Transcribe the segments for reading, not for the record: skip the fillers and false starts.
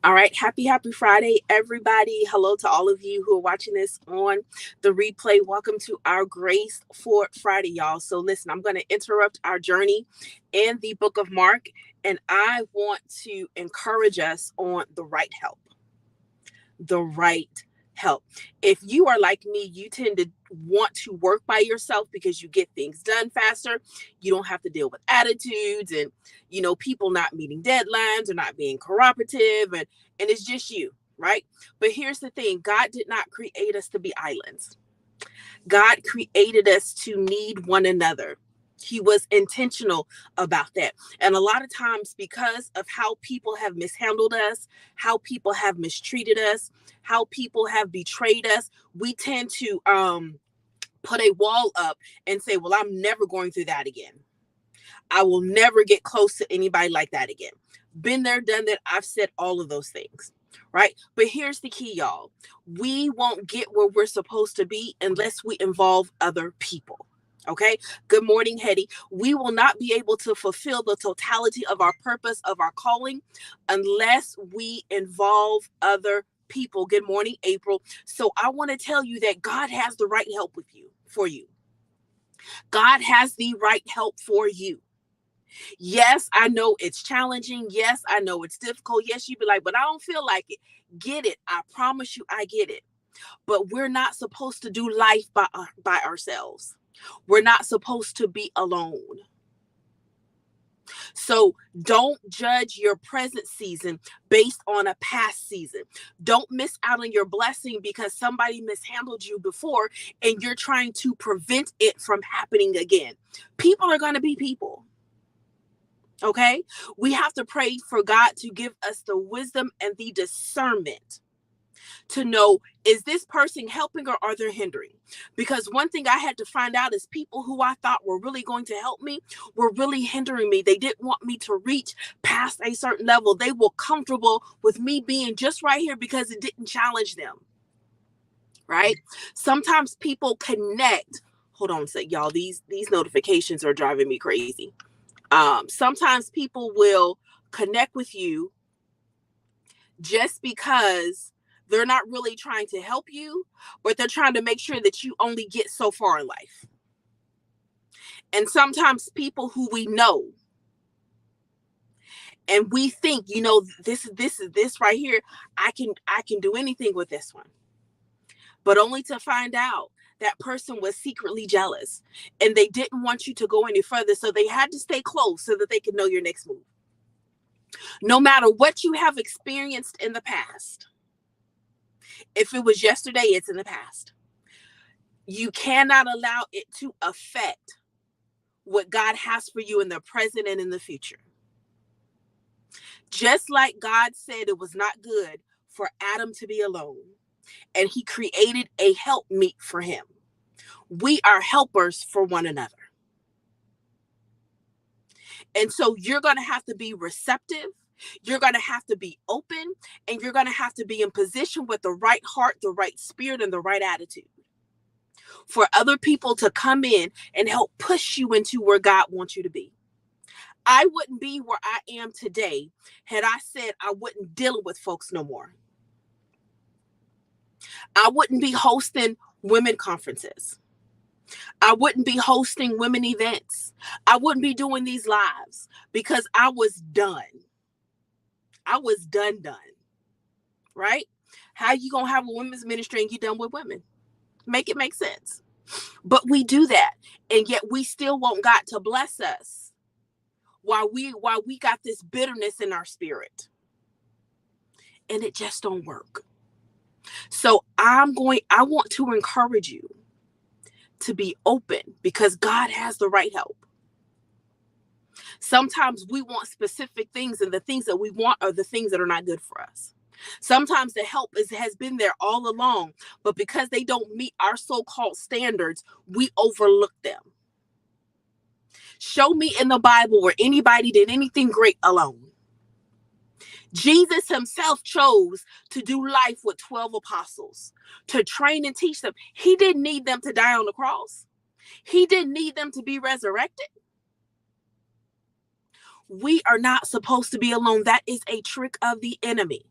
All right. Happy Friday, everybody. Hello to all of you who are watching this on the replay. Welcome to our Grace for Friday, y'all. So, listen, I'm going to interrupt our journey in the book of Mark, and I want to encourage us on the right help. The right help. If you are like me, you tend to want to work by yourself because you get things done faster. You don't have to deal with attitudes and people not meeting deadlines or not being cooperative and it's just you, right? But here's the thing, God did not create us to be islands. God created us to need one another. He was intentional about that. And a lot of times, because of how people have mishandled us, how people have mistreated us, how people have betrayed us, we tend to put a wall up and say, well, I'm never going through that again. I will never get close to anybody like that again. Been there, done that. I've said all of those things, right? But here's the key, y'all. We won't get where we're supposed to be unless we involve other people. Okay. Good morning, Hetty. We will not be able to fulfill the totality of our purpose, of our calling, unless we involve other people. Good morning, April. So I want to tell you that God has the right help for you. God has the right help for you. Yes, I know it's challenging. Yes, I know it's difficult. Yes, you'd be like, but I don't feel like it. Get it. I promise you, I get it. But we're not supposed to do life by ourselves. We're not supposed to be alone. So don't judge your present season based on a past season. Don't miss out on your blessing because somebody mishandled you before and you're trying to prevent it from happening again. People are going to be people. Okay, we have to pray for God to give us the wisdom and the discernment to know, is this person helping or are they hindering? Because one thing I had to find out is people who I thought were really going to help me were really hindering me. They didn't want me to reach past a certain level. They were comfortable with me being just right here because it didn't challenge them. Right? Sometimes people connect. Hold on a sec, y'all. These notifications are driving me crazy. Sometimes people will connect with you just because they're not really trying to help you, but they're trying to make sure that you only get so far in life. And sometimes people who we know and we think, this right here, I can do anything with this one. But only to find out that person was secretly jealous and they didn't want you to go any further. So they had to stay close so that they could know your next move. No matter what you have experienced in the past, if it was yesterday, it's in the past. You cannot allow it to affect what God has for you in the present and in the future. Just like God said it was not good for Adam to be alone, and he created a helpmeet for him. We are helpers for one another. And so you're going to have to be receptive. You're going to have to be open, and you're going to have to be in position with the right heart, the right spirit, and the right attitude for other people to come in and help push you into where God wants you to be. I wouldn't be where I am today had I said I wouldn't deal with folks no more. I wouldn't be hosting women conferences. I wouldn't be hosting women events. I wouldn't be doing these lives because I was done. I was done, right? How you going to have a women's ministry and you done with women? Make it make sense. But we do that, and yet we still want God to bless us while we got this bitterness in our spirit. And it just don't work. So I want to encourage you to be open because God has the right help. Sometimes we want specific things, and the things that we want are the things that are not good for us. Sometimes the help has been there all along, but because they don't meet our so-called standards, we overlook them. Show me in the Bible where anybody did anything great alone. Jesus himself chose to do life with 12 apostles, to train and teach them. He didn't need them to die on the cross. He didn't need them to be resurrected. We are not supposed to be alone. That is a trick of the enemy.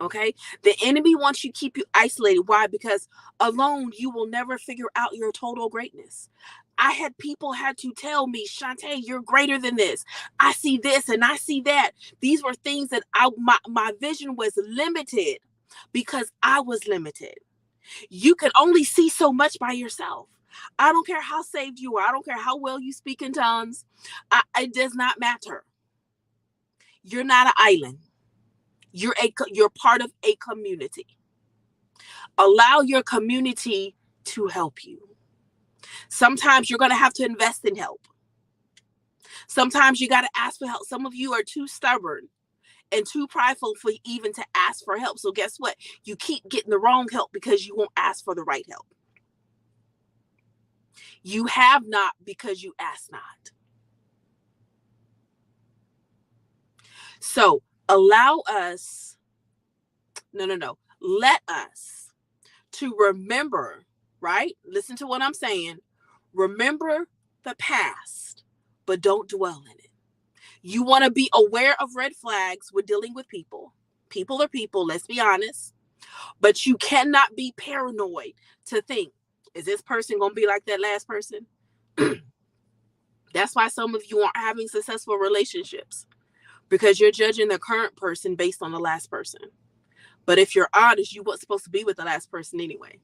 Okay. The enemy wants you to keep you isolated. Why? Because alone you will never figure out your total greatness. I had people had to tell me, Shantae, you're greater than this. I see this and I see that. These were things that my vision was limited because I was limited. You can only see so much by yourself. I don't care how saved you are. I don't care how well you speak in tongues. It does not matter. You're not an island. You're part of a community. Allow your community to help you. Sometimes you're going to have to invest in help. Sometimes you got to ask for help. Some of you are too stubborn and too prideful for even to ask for help. So guess what? You keep getting the wrong help because you won't ask for the right help. You have not because you ask not. So allow us, let us to remember, right? Listen to what I'm saying. Remember the past, but don't dwell in it. You want to be aware of red flags when dealing with people. People are people, let's be honest. But you cannot be paranoid to think, is this person going to be like that last person? That's why some of you aren't having successful relationships, because you're judging the current person based on the last person. But if you're honest, you weren't supposed to be with the last person anyway.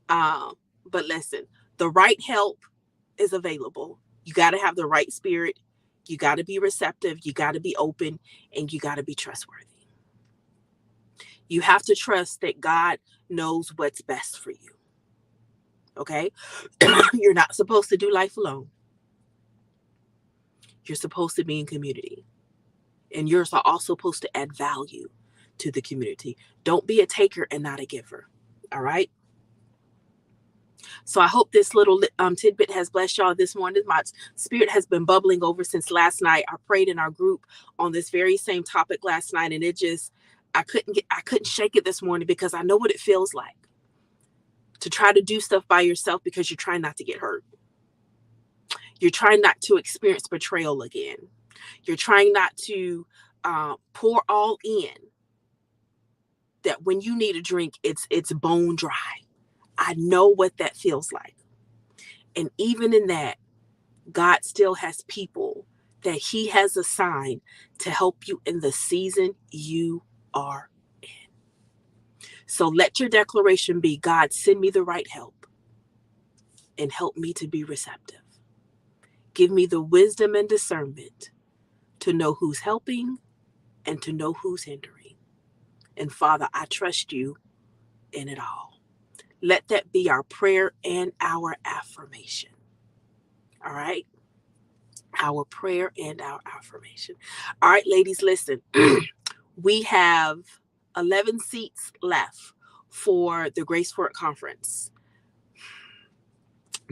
But listen, the right help is available. You got to have the right spirit. You got to be receptive. You got to be open, and you got to be trustworthy. You have to trust that God knows what's best for you. Okay? You're not supposed to do life alone. You're supposed to be in community. And you're also supposed to add value to the community. Don't be a taker and not a giver. All right? So I hope this little tidbit has blessed y'all this morning. My spirit has been bubbling over since last night. I prayed in our group on this very same topic last night, and I couldn't shake it this morning, because I know what it feels like to try to do stuff by yourself because you're trying not to get hurt. You're trying not to experience betrayal again. You're trying not to pour all in, that when you need a drink, it's bone dry. I know what that feels like. And even in that, God still has people that he has assigned to help you in the season you are in. So let your declaration be, God, send me the right help and help me to be receptive. Give me the wisdom and discernment to know who's helping and to know who's hindering. And Father, I trust you in it all. Let that be our prayer and our affirmation. All right? Our prayer and our affirmation. All right, ladies, listen. We have 11 seats left for the Grace for It conference.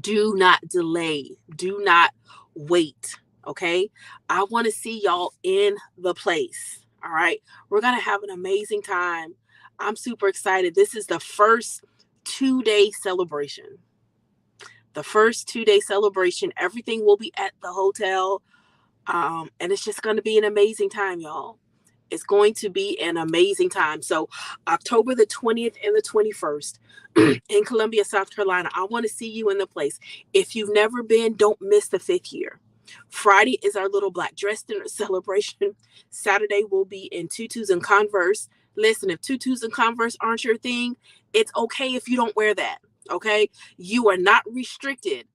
Do not delay. Do not wait. Okay? I want to see y'all in the place. All right? We're going to have an amazing time. I'm super excited. This is the first 2-day celebration. The first 2-day celebration. Everything will be at the hotel. And it's just going to be an amazing time, y'all. It's going to be an amazing time. So October the 20th and the 21st in Columbia, South Carolina, I want to see you in the place. If you've never been, don't miss the 5th year. Friday is our little Black dress dinner celebration. Saturday will be in tutus and Converse. Listen, if tutus and Converse aren't your thing, it's okay if you don't wear that. Okay? You are not restricted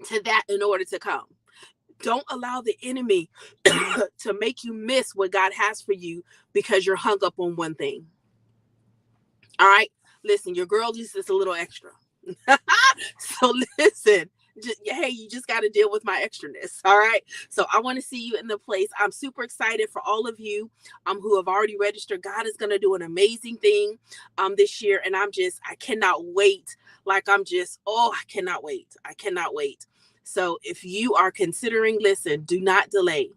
to that in order to come. Don't allow the enemy to make you miss what God has for you because you're hung up on one thing. All right? Listen, your girl just is a little extra. So listen, hey, you just got to deal with my extraness. All right? So I want to see you in the place. I'm super excited for all of you who have already registered. God is going to do an amazing thing this year. And I cannot wait. I cannot wait. I cannot wait. So if you are considering, listen, do not delay.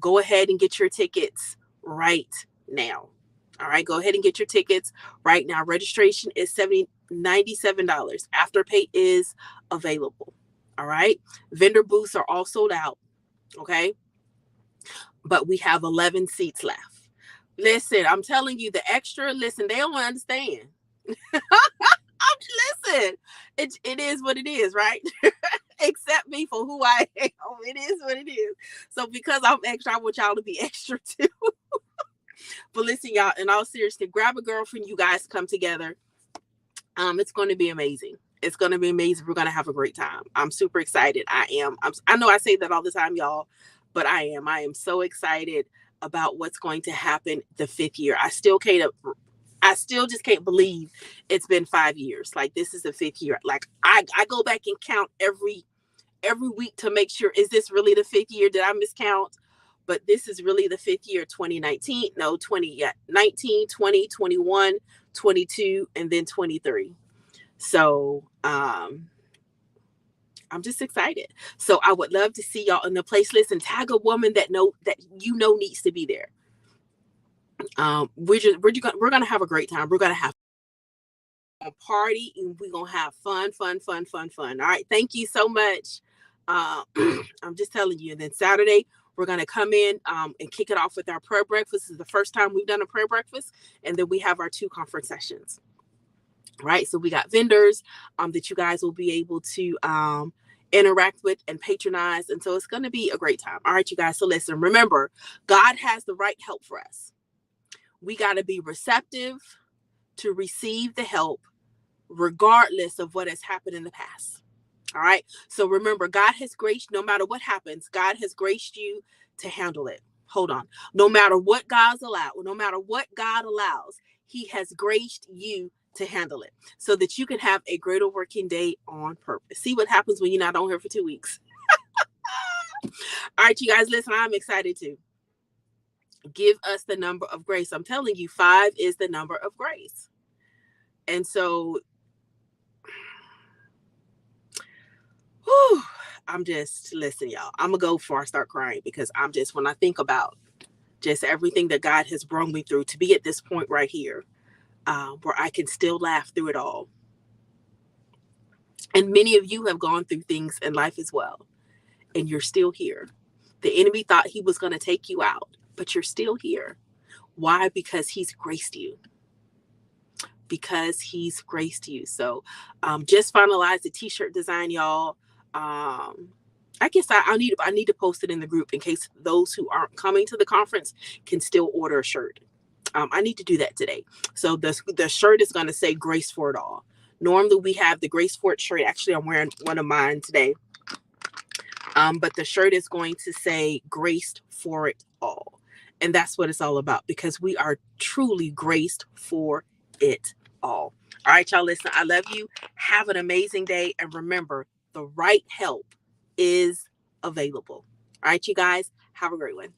Go ahead and get your tickets right now. All right, go ahead and get your tickets right now. Registration is $97. AfterPay is available. All right. Vendor booths are all sold out. Okay. but we have 11 seats left. Listen, I'm telling you, the extra, listen, they don't understand. Listen, it is what it is, right? Accept me for who I am. It is what it is. So because I'm extra, I want y'all to be extra too. But listen, y'all, in all seriousness, grab a girlfriend. You guys come together. It's going to be amazing. It's going to be amazing. We're going to have a great time. I'm super excited. I am. I know I say that all the time, y'all, but I am. I am so excited about what's going to happen the 5th year. I still just can't believe it's been 5 years. Like, this is the 5th year. Like, I go back and count every week to make sure, is this really the 5th year? Did I miscount? But this is really the 5th year. 2019, no, 19, 20, 21, 22, and then 23. So I'm just excited. So I would love to see y'all in the place. Listen, tag a woman that needs to be there. We're gonna have a great time. We're gonna have a party, and we're gonna have fun. All right, thank you so much. I'm just telling you. And then Saturday, we're gonna come in and kick it off with our prayer breakfast. This is the first time we've done a prayer breakfast, and then we have our 2 conference sessions. Right, so we got vendors that you guys will be able to interact with and patronize, and so it's going to be a great time. All right, you guys. So listen, remember, God has the right help for us. We got to be receptive to receive the help, regardless of what has happened in the past. All right. So remember, God has graced, no matter what happens, God has graced you to handle it. Hold on. No matter what God allows, He has graced you to handle it so that you can have a greater working day on purpose. See what happens when you're not on here for 2 weeks. All right, you guys, listen, I'm excited too. Give us the number of grace. I'm telling you, 5 is the number of grace. And so, listen, y'all, I'm going to go before I start crying, because when I think about just everything that God has brought me through to be at this point right here, where I can still laugh through it all. And many of you have gone through things in life as well, and you're still here. The enemy thought he was going to take you out, but you're still here. Why? Because He's graced you. So just finalized the t-shirt design, y'all. I guess I need to post it in the group in case those who aren't coming to the conference can still order a shirt. I need to do that today. So the shirt is going to say Grace for It All. Normally we have the Grace for It shirt. Actually, I'm wearing one of mine today. But the shirt is going to say Graced for It All. And that's what it's all about, because we are truly graced for it all. All right, y'all, listen, I love you. Have an amazing day. And remember, the right help is available. All right, you guys, have a great one.